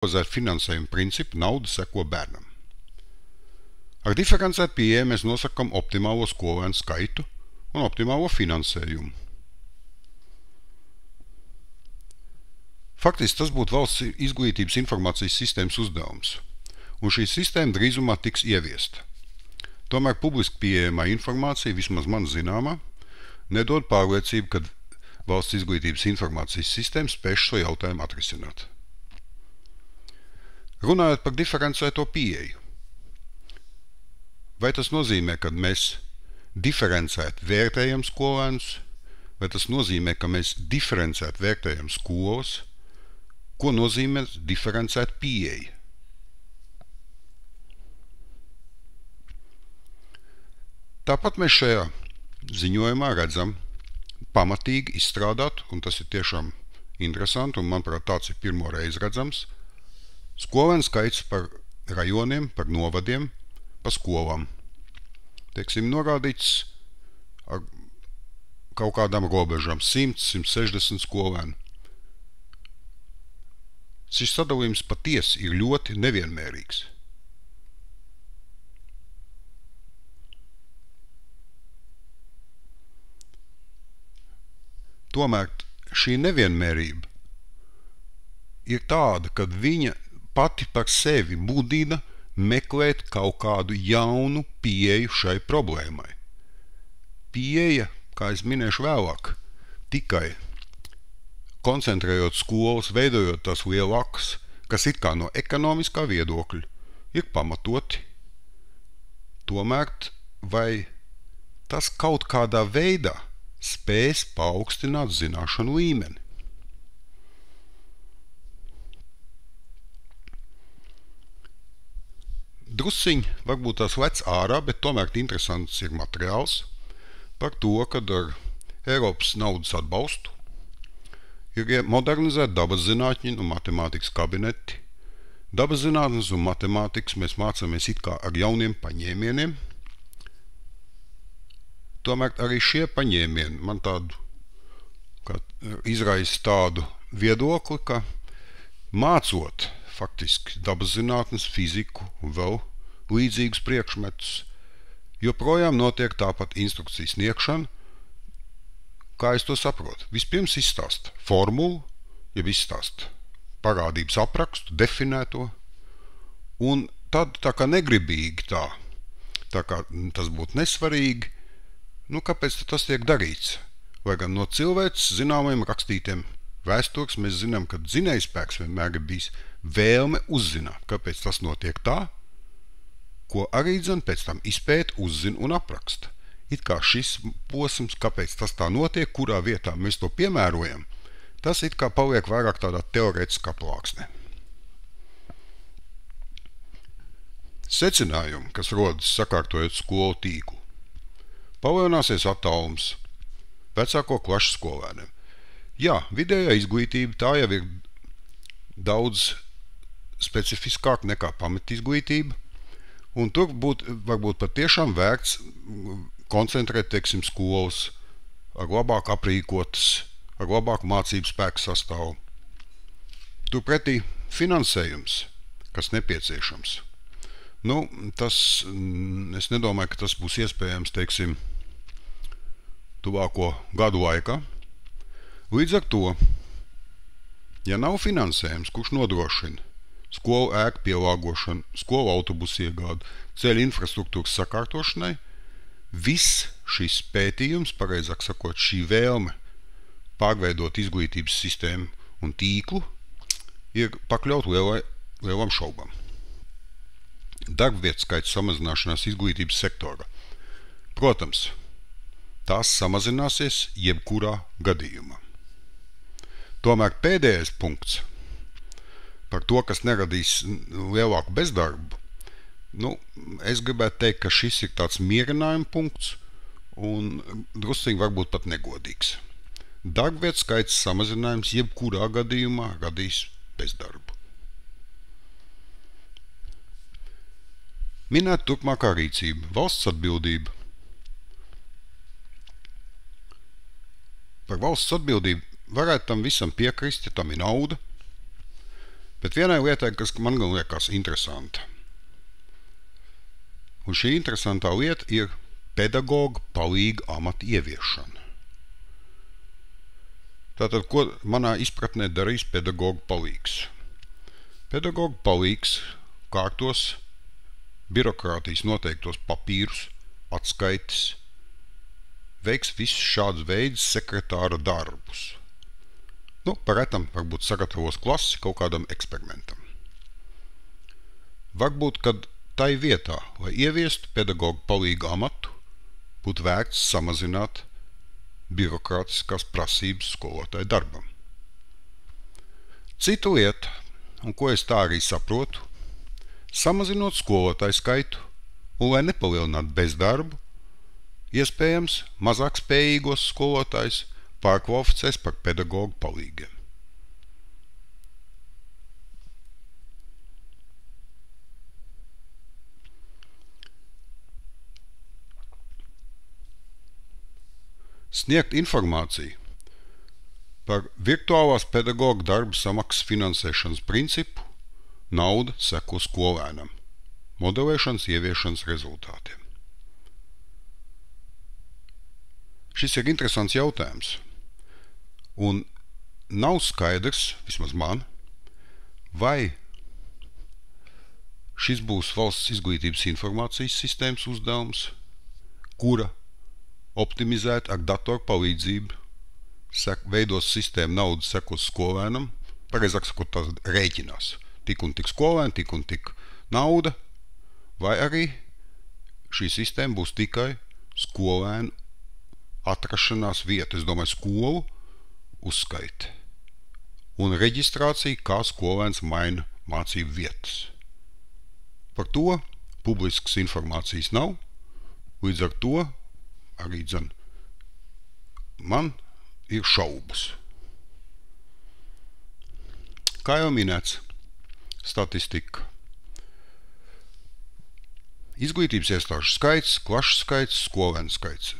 Ar finansējumu principu nauda seko bērnam. Ar diferencētu pieeju mēs nosakam optimālo skolēnu skaitu un optimālo finansējumu. Faktiski tas būtu valsts izglītības informācijas sistēmas uzdevums, un šī sistēma drīzumā tiks ieviesta. Tomēr publiski pieejamā informācija, vismaz man zināmā, nedod pārliecību, ka valsts izglītības informācijas sistēma spēš šo jautājumu atrisināt. Runājot par diferencēto pieeju, vai tas nozīmē, ka mēs diferencēt vērtējam skolēnus, vai tas nozīmē, ka mēs diferencēt vērtējam skolas, ko nozīmē diferencēt pieeja? Tāpat mēs šajā ziņojumā redzam pamatīgi izstrādāt, un tas ir tiešām interesanti, un manuprāt tāds ir pirmo reizi redzams, skolēnu skaits par rajoniem, par novadiem, par skolām. Teiksim, norādīts ar kaut kādām robežām 100, 160 skolēnu. Šis sadalījums patiesi ir ļoti nevienmērīgs. Tomēr šī nevienmērība ir tāda, kad viņa pati par sevi mudina meklēt kaut kādu jaunu pieeju šai problēmai. Pieeja, kā es minēšu vēlāk, tikai koncentrējot skolas, veidojot tās lielākas, kas it kā no ekonomiskā viedokļa ir pamatoti. Tomēr vai tas kaut kādā veidā spēs paaugstināt zināšanu līmeni? Drusciņ varbūt tās lec ārā, bet tomēr interesants ir materiāls par to, kad ar Eiropas naudas atbalstu ir modernizēti dabas zinātņi un matemātikas kabineti. Dabas zinātnes un matemātikas mēs mācāmies it kā ar jauniem paņēmieniem. Tomēr arī šie paņēmieni man izraisa tādu viedokli, ka mācot faktiski dabas zinātnes, fiziku un vēl līdzīgus priekšmetus, joprojām notiek tāpat instrukcijas sniegšana, kā es to saprotu. Vispirms izstāst formulu, jeb izstāst parādības aprakstu, definēto, un tad tā kā negribīgi tā kā tas būtu nesvarīgi, kāpēc tas tiek darīts? Vai gan no cilvēks zināmajiem rakstītiem vēstures mēs zinām, ka dzinējspēks vienmēr ir bijis vēlme uzzināt, kāpēc tas notiek tā, ko arī pēc tam izpēt, uzzina un apraksta. It kā šis posms, kāpēc tas tā notiek, kurā vietā mēs to piemērojam, tas it kā paliek vairāk tādā teorētiskā plāksnē. Secinājumi, kas rodas sakārtojot skolu tīklu. Palielināsies attālums vecāko klašu skolēniem. Jā, vidējā izglītība tā jau ir daudz specifiskāk nekā pamatizglītība, un tur varbūt patiešām vērts koncentrēt, teiksim, skolas ar labāk aprīkotas, ar labāku mācību spēku sastāvu. Turpretī finansējums, kas nepieciešams. Es nedomāju, ka tas būs iespējams, teiksim, tuvāko gadu laikā. Līdz ar to, ja nav finansējums, kurš nodrošina skolu ēku pielāgošanu, skolu autobusu iegādu, ceļu infrastruktūras sakārtošanai, viss šis pētījums, pareizāk sakot, šī vēlme pārveidot izglītības sistēmu un tīklu, ir pakļaut lielam šaubam. Darbvietu skaits samazināšanās izglītības sektorā. Protams, tās samazināsies jebkurā gadījumā. Tomēr pēdējais punkts par to, kas neradīs lielāku bezdarbu, es gribētu teikt, ka šis ir tāds mierinājuma punkts un drusciņ varbūt pat negodīgs. Darbvietu skaits samazinājums jebkurā gadījumā radīs bezdarbu. Minēt turpmākā rīcība, valsts atbildība. Par valsts atbildību varētu tam visam piekrist, ja tam ir nauda, Bet vienai lietai, kas man gan liekas interesanta. Un šī interesantā lieta ir pedagoga palīga amata ieviešana. Tātad, ko manā izpratnē darīs pedagoga palīgs? Pedagoga palīgs kārtos birokrātijas noteiktos papīrus, atskaites, veiks visus šādus veidus sekretāra darbus. Paretam, varbūt sagatavos klasi kaut kādam eksperimentam. Varbūt, kad tai vietā, lai ieviestu pedagoga palīga amatu, būtu vērts samazināt birokrātiskās prasības skolotāju darbam. Cita lieta, un ko es tā arī saprotu, samazinot skolotāju skaitu un, lai nepalielinātu bezdarbu, iespējams mazāk spējīgos skolotājus pārkvalificēs par pedagogu palīgiem. Sniegt informāciju par virtuālās pedagoga darba samaksas finansēšanas principu nauda seko skolēnam, modelēšanas ieviešanas rezultātiem. Šis ir interesants jautājums, un nav skaidrs, vismaz man, vai šis būs valsts izglītības informācijas sistēmas uzdevums, kura optimizēt ar datoru palīdzību veidos sistēmu naudu sekos skolēnam, pareizāk sakot, tā rēķinās. Tik un tik skolēni, tik un tik nauda, vai arī šī sistēma būs tikai skolēnu atrašanās vieta, es domāju, skolu uzskaite un reģistrācija, kā skolēns maina mācību vietas. Par to publiskas informācijas nav, līdz ar to arī man ir šaubas. Kā jau minēts, statistika. Izglītības iestāžu skaits, klašu skaits, skolēnu skaits.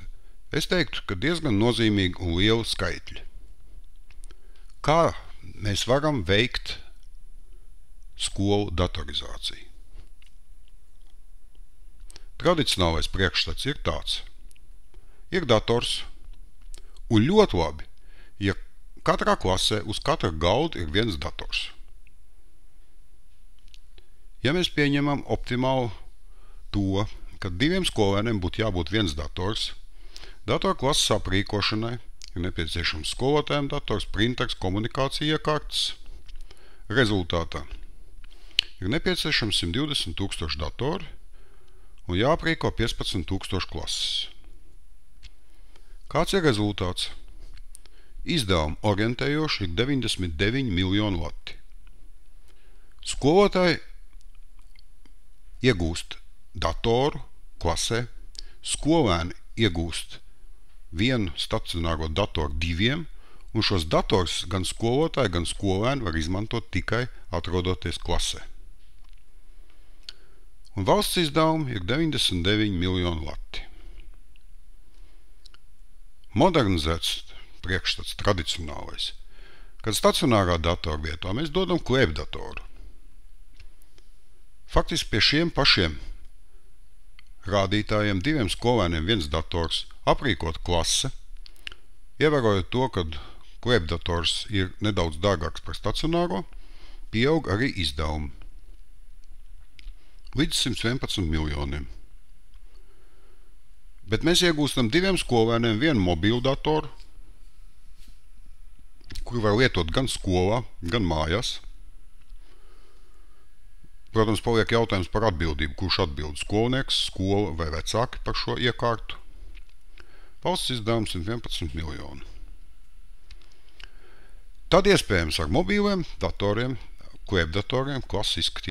Es teiktu, ka diezgan nozīmīgi un liela skaitļi. Kā mēs varam veikt skolu datorizāciju? Tradicionālais priekšstats ir tāds. Ir dators, un ļoti labi, ja katrā klasē uz katra galda ir viens dators. Ja mēs pieņemam optimālu to, ka 2 skolēniem būtu jābūt viens dators, datorklases aprīkošanai ir nepieciešams skolotājiem dators, printers, komunikācija iekārtas. Rezultātā ir nepieciešams 120 000 datori un jāaprīko 15 000 klases. Kāds ir rezultāts? Izdevumi orientējoši ir 99 miljonu lati. Skolotāji iegūst datoru klasē, skolēni iegūst vienu stacionāro datoru 2, un šos dators gan skolotāji, gan skolēni var izmantot tikai atrodoties klasē. Un valsts izdevumi ir 99 miljonu lati. Modernizēts priekšstats tradicionālais, kad stacionārā datora vietā mēs dodam klēpjdatoru. Faktiski pie šiem pašiem rādītājiem 2 skolēniem viens dators, aprīkot klase, ievērojot to, ka klēpjdators ir nedaudz dārgāks par stacionāro, pieaug arī izdevumi līdz 111 miljoniem. Bet mēs iegūstam 2 skolēniem vienu mobilu datoru, kuru var lietot gan skolā, gan mājās. Protams, paliek jautājums par atbildību, kurš atbild skolnieks, skola vai vecāki par šo iekārtu. Valsts izdevums 111 miljoni. Tad iespējams ar mobīliem datoriem, klēpjdatoriem klasiski